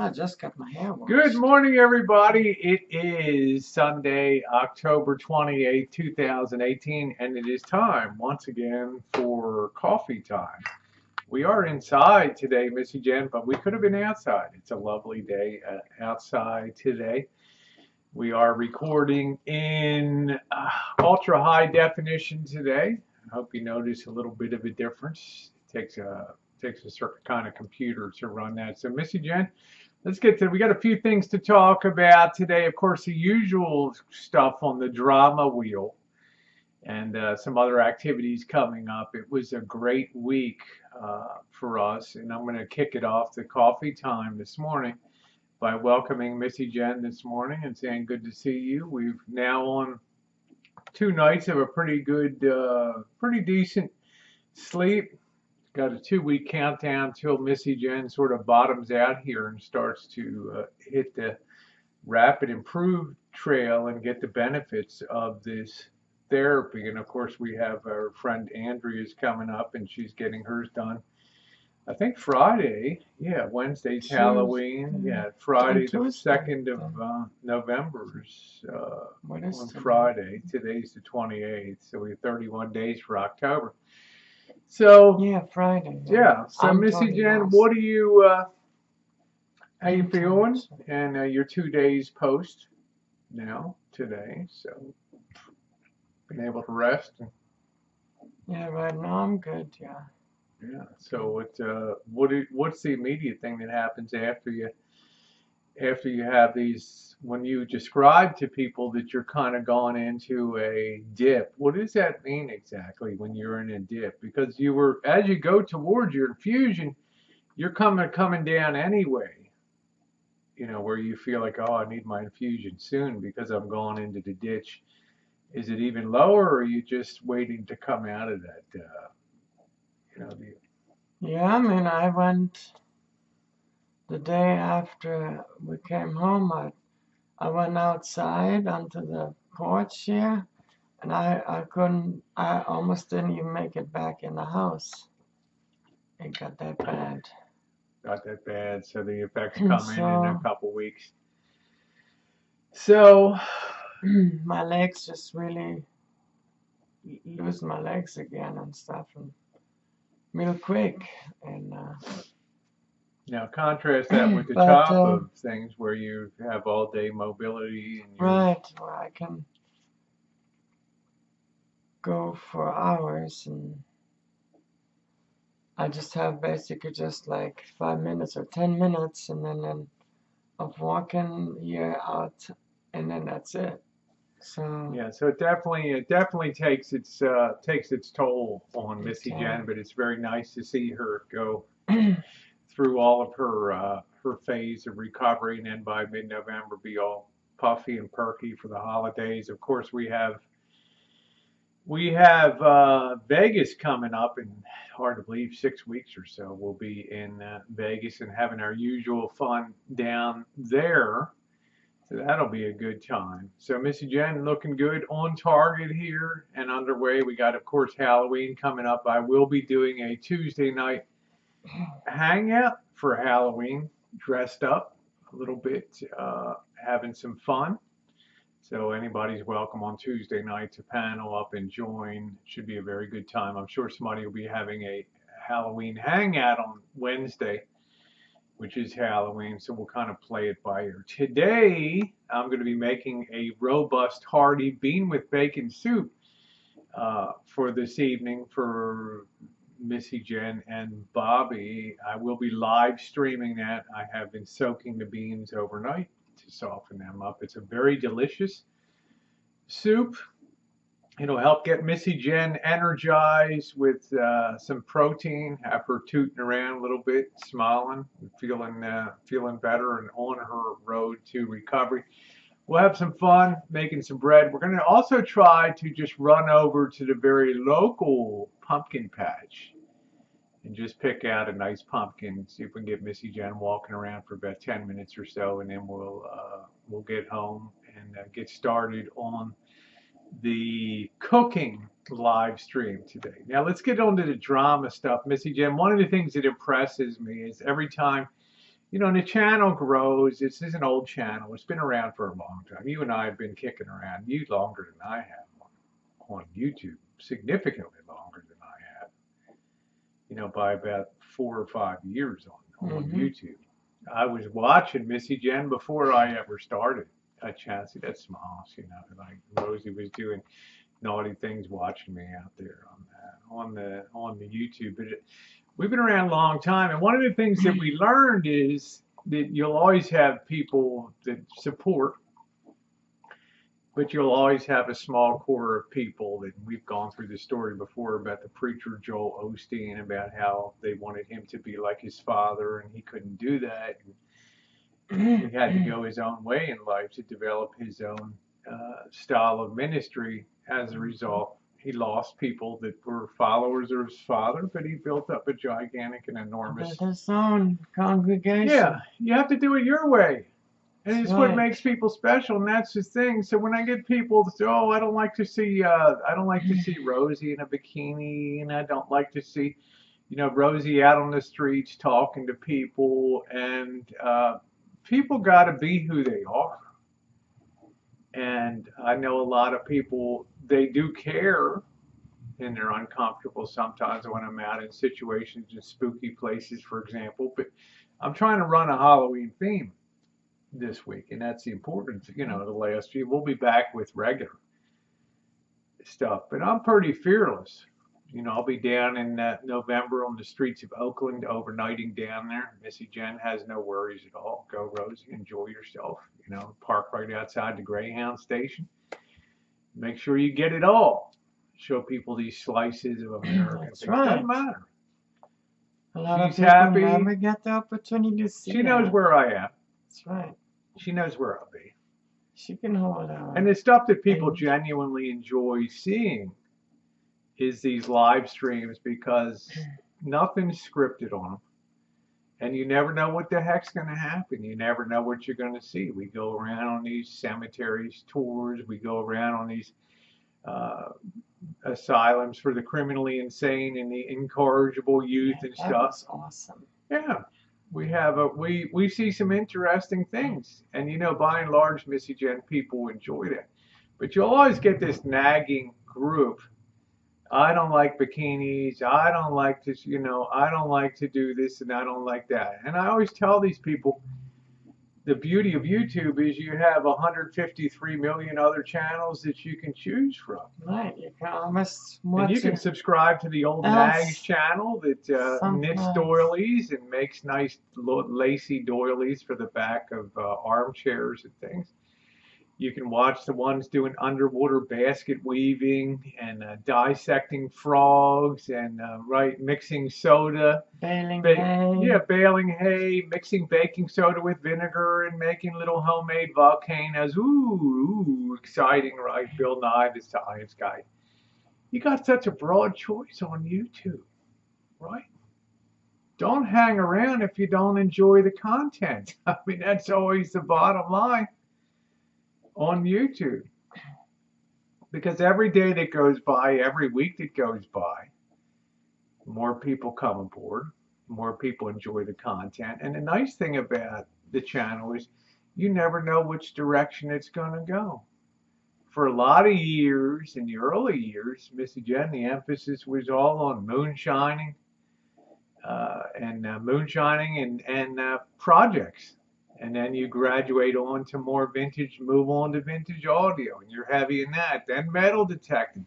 I just got my hair washed. Good morning, everybody. It is Sunday, October 28th, 2018, and it is time once again for coffee time. We are inside today, Missy Jenn, but we could have been outside. It's a lovely day outside today. We are recording in ultra high definition today. I hope you notice a little bit of a difference. It takes a certain kind of computer to run that. So, Missy Jenn, let's get to. We got a few things to talk about today. Of course, the usual stuff on the drama wheel, and some other activities coming up. It was a great week for us, and I'm going to kick it off to coffee time this morning by welcoming Missy Jenn this morning and saying good to see you. We've now on 2 nights of a pretty good, pretty decent sleep. Got a 2-week countdown till Missy Jenn sort of bottoms out here and starts to hit the rapid improved trail and get the benefits of this therapy. And of course, we have our friend Andrea's coming up, and she's getting hers done. I think Friday, yeah, Wednesday's Halloween, yeah, Friday the 2nd of November's on Friday. Today's the 28th, so we have 31 days for October. So yeah, Friday. Yeah. So Missy Jenn, what do you? How you feeling? And you're 2 days post now today, so been able to rest. Yeah, right now I'm good. Yeah. Yeah. So what's the immediate thing that happens after you have these, when you describe to people that you're kind of gone into a dip? What does that mean exactly when you're in a dip? Because as you go towards your infusion, you're coming down anyway, where you feel like, oh, I need my infusion soon because I'm going into the ditch. Is it even lower, or are you just waiting to come out of that, Yeah, I mean, I went the day after we came home. I went outside onto the porch here, and I almost didn't even make it back in the house. It got that bad. So the effects come in a couple weeks. So my legs just really lose my legs again and stuff, and real quick. And now contrast that with the top of things where you have all day mobility and right, where I can go for hours, and I just have basically just like 5 minutes or 10 minutes, and then of walking here out, and then that's it. So yeah, so it definitely takes its toll on Missy Jenn, but it's very nice to see her go through all of her phase of recovery, and then by mid-November be all puffy and perky for the holidays. Of course, we have Vegas coming up in, hard to believe, 6 weeks or so. We'll be in Vegas and having our usual fun down there. So that'll be a good time. So Missy Jenn looking good, on target here and underway. We got, of course, Halloween coming up. I will be doing a Tuesday night hangout for Halloween, dressed up a little bit, having some fun. So anybody's welcome on Tuesday night to panel up and join. It should be a very good time. I'm sure somebody will be having a Halloween hangout on Wednesday, which is Halloween, so we'll kind of play it by ear. Today, I'm going to be making a robust, hearty bean with bacon soup for this evening for Missy Jenn and Bobby. I will be live streaming that. I have been soaking the beans overnight to soften them up. It's a very delicious soup. It'll help get Missy Jenn energized with some protein, have her tooting around a little bit, smiling, feeling better, and on her road to recovery. We'll have some fun making some bread. We're going to also try to just run over to the very local pumpkin patch and just pick out a nice pumpkin, see if we can get Missy Jenn walking around for about 10 minutes or so, and then we'll get home and get started on the cooking live stream today. Now let's get on to the drama stuff. Missy Jenn, one of the things that impresses me is every time you know, and the channel grows. This is an old channel. It's been around for a long time. You and I have been kicking around you longer than I have on YouTube, significantly longer than I have. You know, by about 4 or 5 years on YouTube. I was watching Missy Jenn before I ever started a channel. See, that's small, you know, like Rosie was doing naughty things watching me out there on the YouTube. But we've been around a long time, and one of the things that we learned is that you'll always have people that support, but you'll always have a small core of people that we've gone through the story before about the preacher Joel Osteen, about how they wanted him to be like his father, and he couldn't do that. And he had to go his own way in life to develop his own style of ministry. As a result, he lost people that were followers of his father, but he built up a gigantic and enormous. His own congregation. Yeah, you have to do it your way. And it's what right. makes people special, and that's the thing. So when I get people that say, "Oh, I don't like to see Rosie in a bikini, and I don't like to see, you know, Rosie out on the streets talking to people," and people got to be who they are. And I know a lot of people, they do care, and they're uncomfortable sometimes when I'm out in situations in spooky places, for example. But I'm trying to run a Halloween theme this week, and that's the importance. You know, the last few, we'll be back with regular stuff, but I'm pretty fearless. You know, I'll be down in November on the streets of Oakland, overnighting down there. Missy Jenn has no worries at all. Go, Rosie, enjoy yourself. You know, park right outside the Greyhound station. Make sure you get it all. Show people these slices of America. That's right. Doesn't matter. A lot She's of people happy. never get the opportunity to see She knows where I am. That's right. She knows where I'll be. She can hold out. And the stuff that people genuinely enjoy seeing is these live streams, because nothing's scripted on them. And you never know what the heck's going to happen. You never know what you're going to see. We go around on these cemeteries tours. We go around on these asylums for the criminally insane and the incorrigible youth and stuff. That's awesome. Yeah. We see some interesting things, and you know, by and large, Missy Jenn, people enjoy that. But you'll always get this nagging group. I don't like bikinis. I don't like this. You know, I don't like to do this, and I don't like that. And I always tell these people, the beauty of YouTube is you have 153 million other channels that you can choose from. Right, you can almost watch. And you can subscribe to the old Nags channel that knits doilies and makes nice lacy doilies for the back of armchairs and things. You can watch the ones doing underwater basket weaving and dissecting frogs and mixing soda. Baling hay. Yeah, baling hay, mixing baking soda with vinegar and making little homemade volcanoes. Ooh, exciting, right? Bill Nye, the science guy. You got such a broad choice on YouTube, right? Don't hang around if you don't enjoy the content. I mean, that's always the bottom line on YouTube, because every day that goes by, every week that goes by, more people come aboard, more people enjoy the content. And the nice thing about the channel is you never know which direction it's going to go. For a lot of years, in the early years, Missy Jenn, the emphasis was all on moonshining and projects. And then you graduate on to more vintage, move on to vintage audio, and you're heavy in that. Then metal detecting,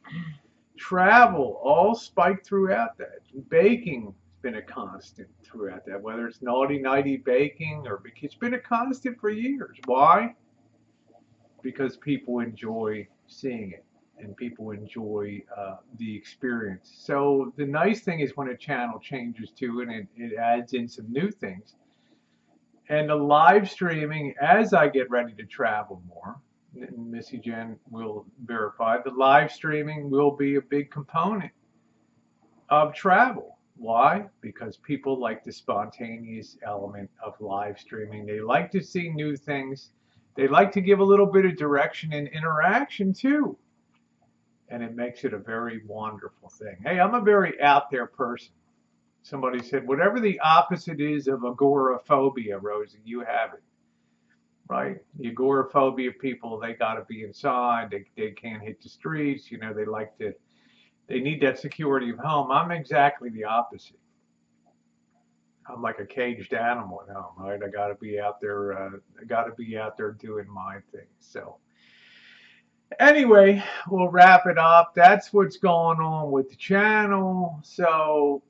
travel, all spiked throughout that. Baking has been a constant throughout that, whether it's naughty nighty baking or it's been a constant for years. Why? Because people enjoy seeing it and people enjoy the experience. So the nice thing is when a channel changes too, and it adds in some new things. And the live streaming, as I get ready to travel more, and Missy Jenn will verify, the live streaming will be a big component of travel. Why? Because people like the spontaneous element of live streaming. They like to see new things. They like to give a little bit of direction and interaction too. And it makes it a very wonderful thing. Hey, I'm a very out there person. Somebody said, whatever the opposite is of agoraphobia, Rosie, you have it, right? The agoraphobia people, they got to be inside. They can't hit the streets. You know, they need that security of home. I'm exactly the opposite. I'm like a caged animal at home, right? I got to be out there. I got to be out there doing my thing. So anyway, we'll wrap it up. That's what's going on with the channel. So,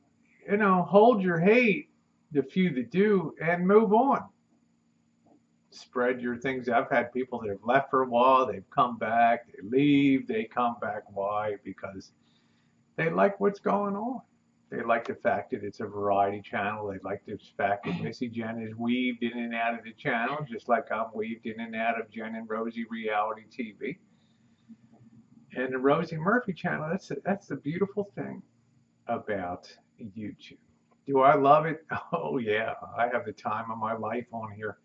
you know, hold your hate, the few that do, and move on. Spread your things. I've had people that have left for a while, they've come back, they leave, they come back. Why? Because they like what's going on. They like the fact that it's a variety channel. They like the fact that Missy Jenn is weaved in and out of the channel, just like I'm weaved in and out of Jenn and Rosie reality TV. And the Rosie Murphy channel, that's the beautiful thing about YouTube. Do I love it? Oh yeah, I have the time of my life on here.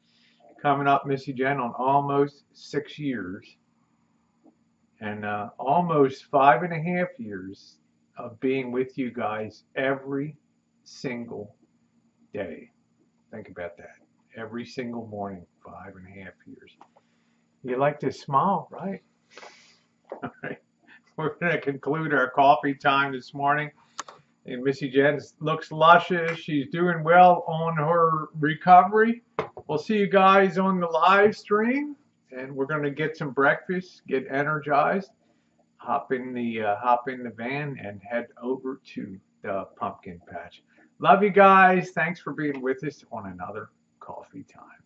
Coming up, Missy Jenn, on almost 6 years, and almost 5.5 years of being with you guys every single day. Think about that. Every single morning, 5.5 years. You like to smile, right? All right. We're going to conclude our coffee time this morning. And Missy Jenn looks luscious. She's doing well on her recovery. We'll see you guys on the live stream, and we're going to get some breakfast, get energized, hop in the van, and head over to the pumpkin patch. Love you guys. Thanks for being with us on another coffee time.